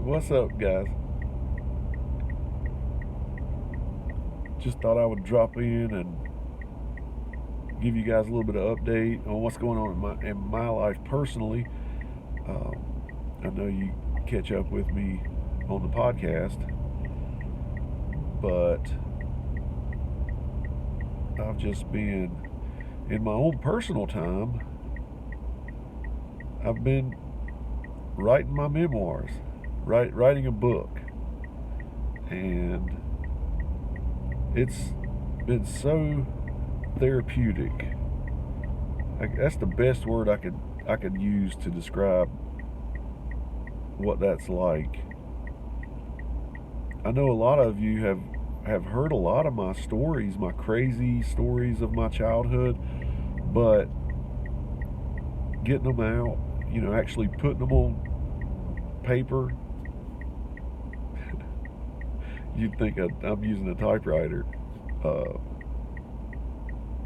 What's up, guys? Just thought I would drop in and give you guys a little bit of update on what's going on in my life personally. I know you catch up with me on the podcast, but I've just been in my own personal time. I've been writing my memoirs, writing a book, and it's been so therapeutic. That's the best word I could use to describe what that's like. I know a lot of you have heard a lot of my stories, my crazy stories of my childhood, but getting them out, actually putting them on paper. You'd think I'm using a typewriter.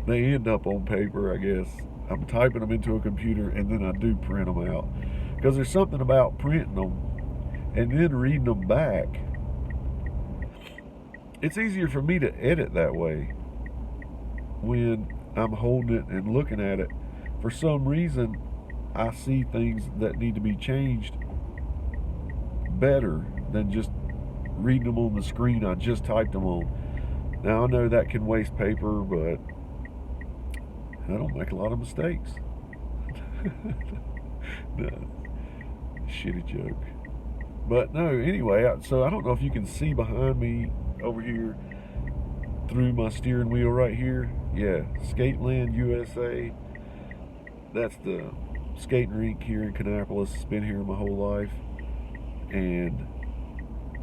They end up on paper, I guess. I'm typing them into a computer and then I do print them out. Because there's something about printing them and then reading them back. It's easier for me to edit that way when I'm holding it and looking at it. For some reason, I see things that need to be changed better than just reading them on the screen I just typed them on. Now, I know that can waste paper, but I don't make a lot of mistakes. No, shitty joke. But no, anyway, so I don't know if you can see behind me over here through my steering wheel right here. Yeah, Skateland USA. That's the skating rink here in Kannapolis. It's been here my whole life. And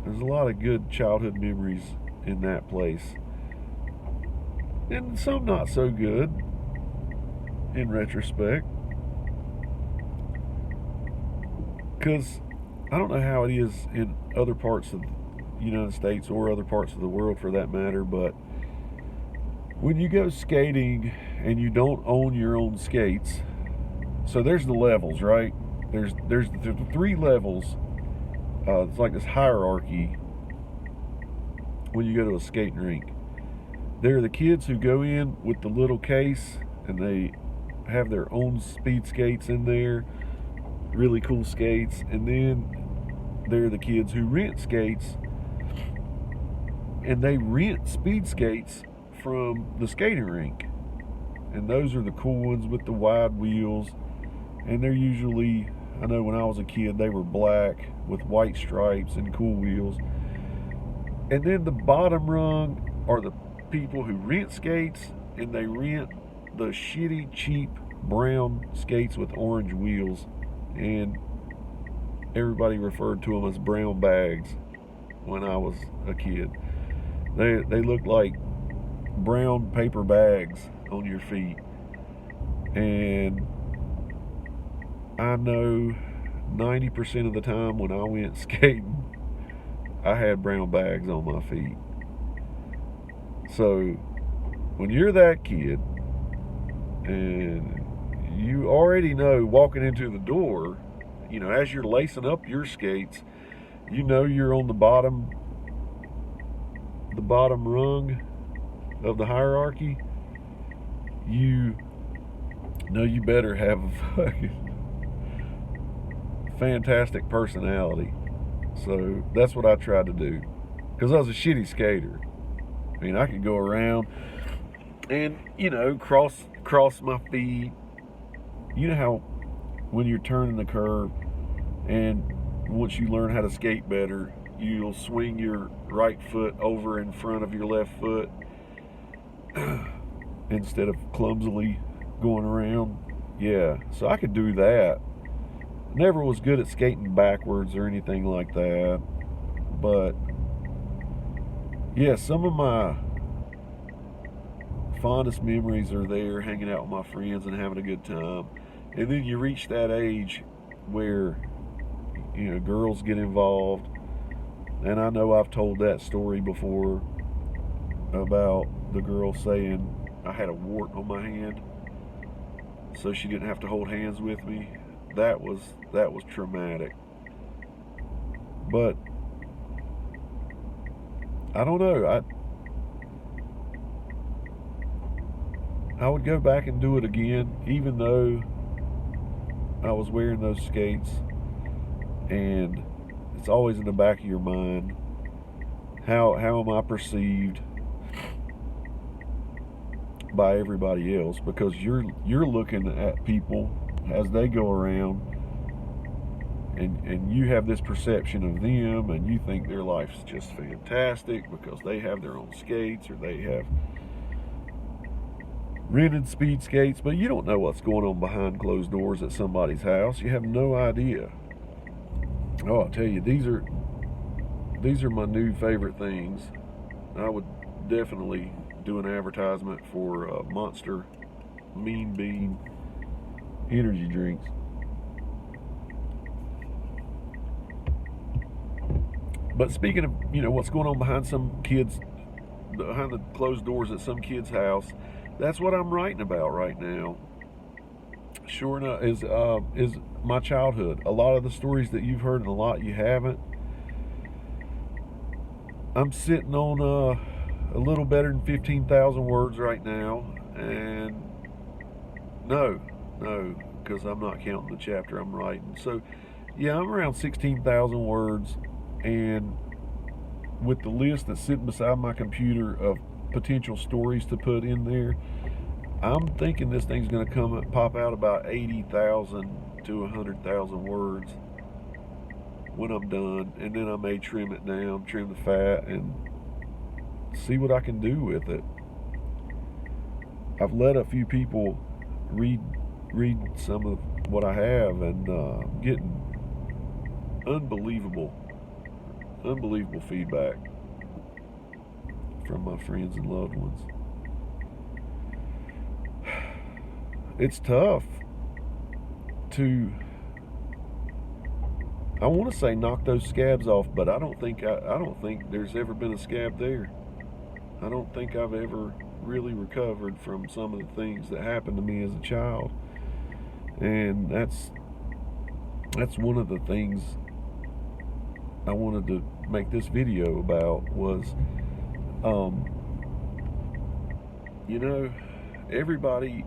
there's a lot of good childhood memories in that place. And some not so good in retrospect. Because I don't know how it is in other parts of the United States or other parts of the world for that matter, but when you go skating and you don't own your own skates, so there's the levels, right? There's the three levels. It's like this hierarchy when you go to a skating rink. There are the kids who go in with the little case and they have their own speed skates in there, really cool skates, and then there are the kids who rent skates, and they rent speed skates from the skating rink, and those are the cool ones with the wide wheels, and they're usually, I know when I was a kid, they were black with white stripes and cool wheels. And then the bottom rung are the people who rent skates, and they rent the shitty, cheap brown skates with orange wheels, and everybody referred to them as brown bags when I was a kid. They look like brown paper bags on your feet. And I know 90% of the time when I went skating, I had brown bags on my feet. So when you're that kid and you already know walking into the door, as you're lacing up your skates, you're on the bottom rung of the hierarchy. You know you better have a fucking fantastic personality. So that's what I tried to do, because I was a shitty skater. I mean, I could go around and cross my feet. You know how when you're turning the curve, and once you learn how to skate better, you'll swing your right foot over in front of your left foot instead of clumsily going around. Yeah, so I could do that. Never was good at skating backwards or anything like that, but yeah, some of my fondest memories are there, hanging out with my friends and having a good time. And then you reach that age where girls get involved, and I know I've told that story before about the girl saying I had a wart on my hand so she didn't have to hold hands with me. That was traumatic. But I don't know. I would go back and do it again, even though I was wearing those skates. And it's always in the back of your mind. How am I perceived by everybody else? Because you're looking at people as they go around, and you have this perception of them, and you think their life's just fantastic because they have their own skates or they have rented speed skates, but you don't know what's going on behind closed doors at somebody's house. You have no idea. Oh, I'll tell you, these are my new favorite things. I would definitely do an advertisement for Monster Mean Bean energy drinks. But speaking of, what's going on behind the closed doors at some kid's house, that's what I'm writing about right now. Sure enough, is my childhood. A lot of the stories that you've heard and a lot you haven't. I'm sitting on a little better than 15,000 words right now, and no, because I'm not counting the chapter I'm writing. So, yeah, I'm around 16,000 words, and with the list that's sitting beside my computer of potential stories to put in there, I'm thinking this thing's going to pop out about 80,000 to 100,000 words when I'm done, and then I may trim it down, trim the fat, and see what I can do with it. I've let a few people read some of what I have, and getting unbelievable feedback from my friends and loved ones. It's tough to, I want to say, knock those scabs off, but I don't think there's ever been a scab there. I don't think I've ever really recovered from some of the things that happened to me as a child, and that's one of the things I wanted to make this video about. Was everybody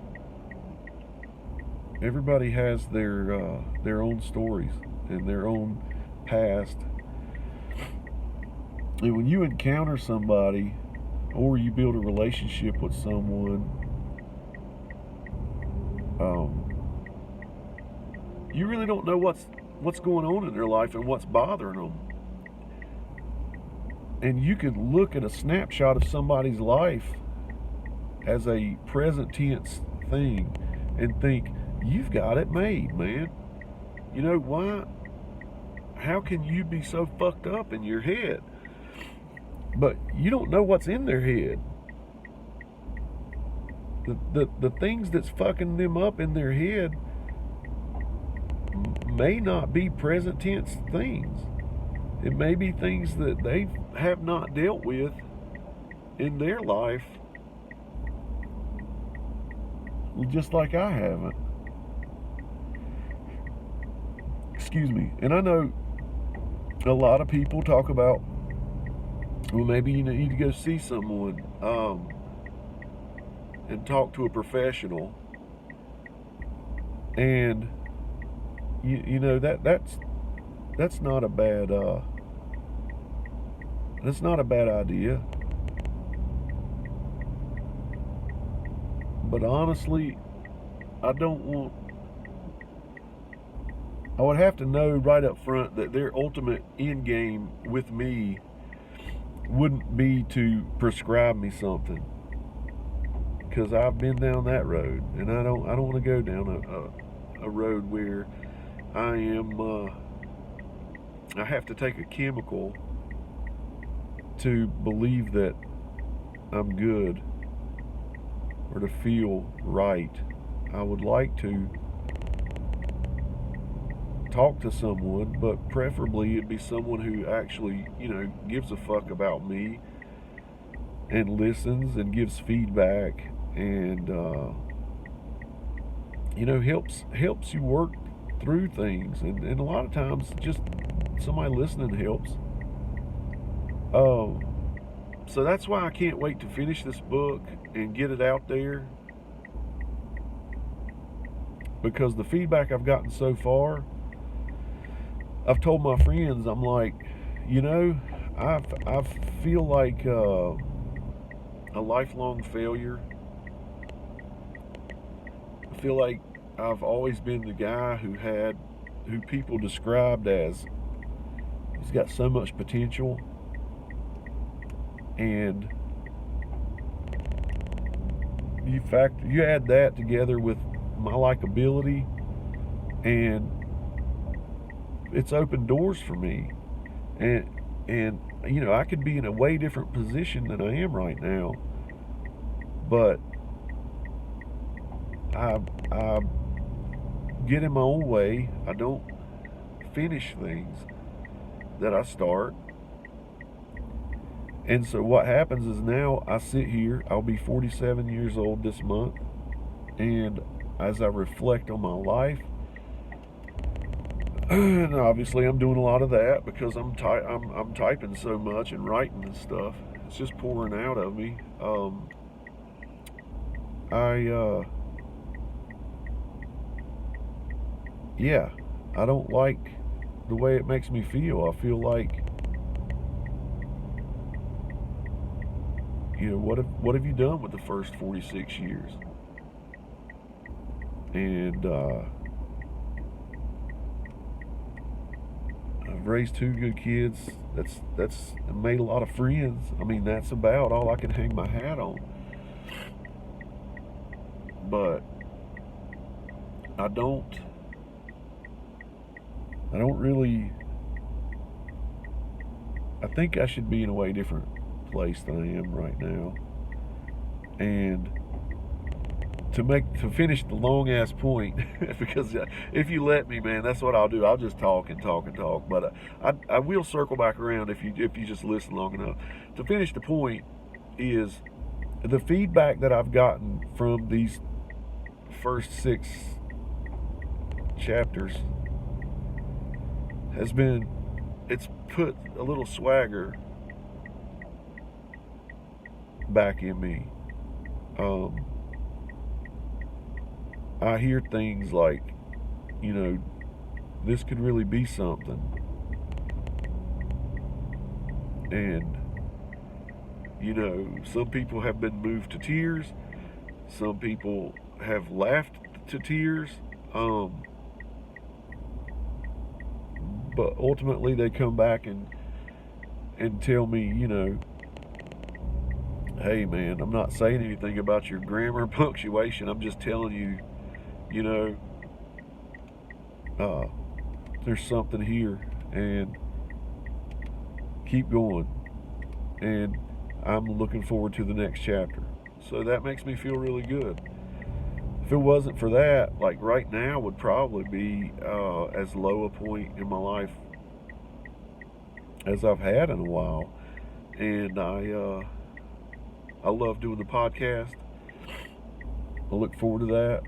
has their own stories and their own past, and when you encounter somebody or you build a relationship with someone, you really don't know what's going on in their life and what's bothering them. And you can look at a snapshot of somebody's life as a present tense thing and think, you've got it made, man. You know why? How can you be so fucked up in your head? But you don't know what's in their head. The things that's fucking them up in their head may not be present tense things. It may be things that they have not dealt with in their life, just like I haven't. Excuse me. And I know a lot of people talk about, well, maybe you need to go see someone and talk to a professional. And you know that's not a bad idea. But honestly, I would have to know right up front that their ultimate end game with me wouldn't be to prescribe me something, because I've been down that road, and I don't want to go down a road where I have to take a chemical to believe that I'm good or to feel right. I would like to talk to someone, but preferably it'd be someone who actually, gives a fuck about me and listens and gives feedback and helps you work through things. And a lot of times just Somebody listening helps. So that's why I can't wait to finish this book and get it out there, because the feedback I've gotten so far, I've told my friends, I'm like, I feel like a lifelong failure. I feel like I've always been the guy who people described as, he's got so much potential, and you add that together with my likability, and it's opened doors for me, and I could be in a way different position than I am right now, but I get in my own way. I don't finish things that I start. And so what happens is, now I sit here, I'll be 47 years old this month, and as I reflect on my life, and obviously I'm doing a lot of that because I'm typing so much and writing and stuff. It's just pouring out of me. I don't like the way it makes me feel. I feel like, what have you done with the first 46 years? And I've raised 2 good kids. That's made a lot of friends. I mean, that's about all I can hang my hat on. But I don't really, I think I should be in a way different place than I am right now. And to finish the long ass point, because if you let me, man, that's what I'll do. I'll just talk and talk and talk. But I will circle back around if you just listen long enough. To finish the point is, the feedback that I've gotten from these first 6 chapters has been, it's put a little swagger back in me. I hear things like, this could really be something. And, some people have been moved to tears. Some people have laughed to tears. But ultimately they come back and tell me, hey man, I'm not saying anything about your grammar and punctuation. I'm just telling you, there's something here, and keep going. And I'm looking forward to the next chapter. So that makes me feel really good. If it wasn't for that, like right now would probably be as low a point in my life as I've had in a while. And I love doing the podcast. I look forward to that.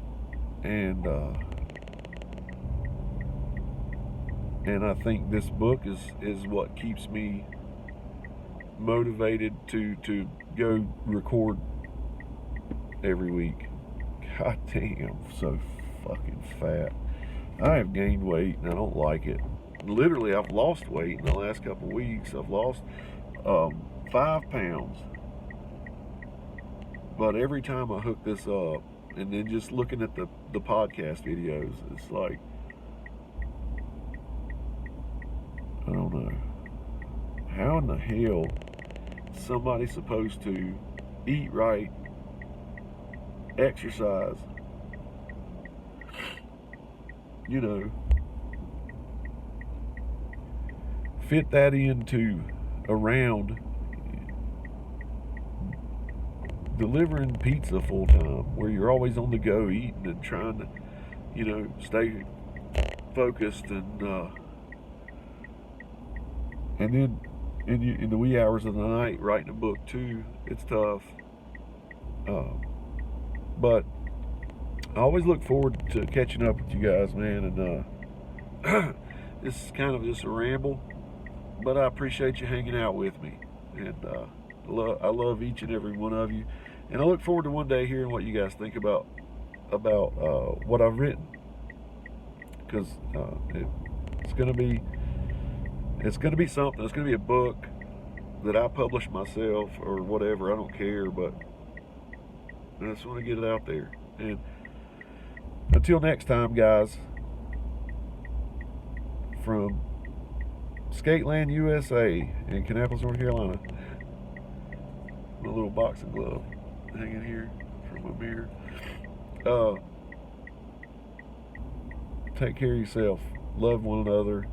And I think this book is what keeps me motivated to go record every week. God damn, I'm so fucking fat. I have gained weight and I don't like it. Literally, I've lost weight in the last couple of weeks. I've lost 5 pounds. But every time I hook this up, and then just looking at the podcast videos, it's like, I don't know. How in the hell is somebody supposed to eat right, exercise, fit that into around delivering pizza full time, where you're always on the go eating and trying to, stay focused, and then in the wee hours of the night writing a book too. It's tough. But I always look forward to catching up with you guys, man, and this is kind of just a ramble, but I appreciate you hanging out with me, and I love each and every one of you, and I look forward to one day hearing what you guys think about what I've written, because it's gonna be something. It's gonna be a book that I publish myself or whatever. I don't care, but I just want to get it out there. And until next time, guys, from Skateland, USA, in Kannapolis, North Carolina, my little boxing glove hanging here from my mirror. Take care of yourself. Love one another.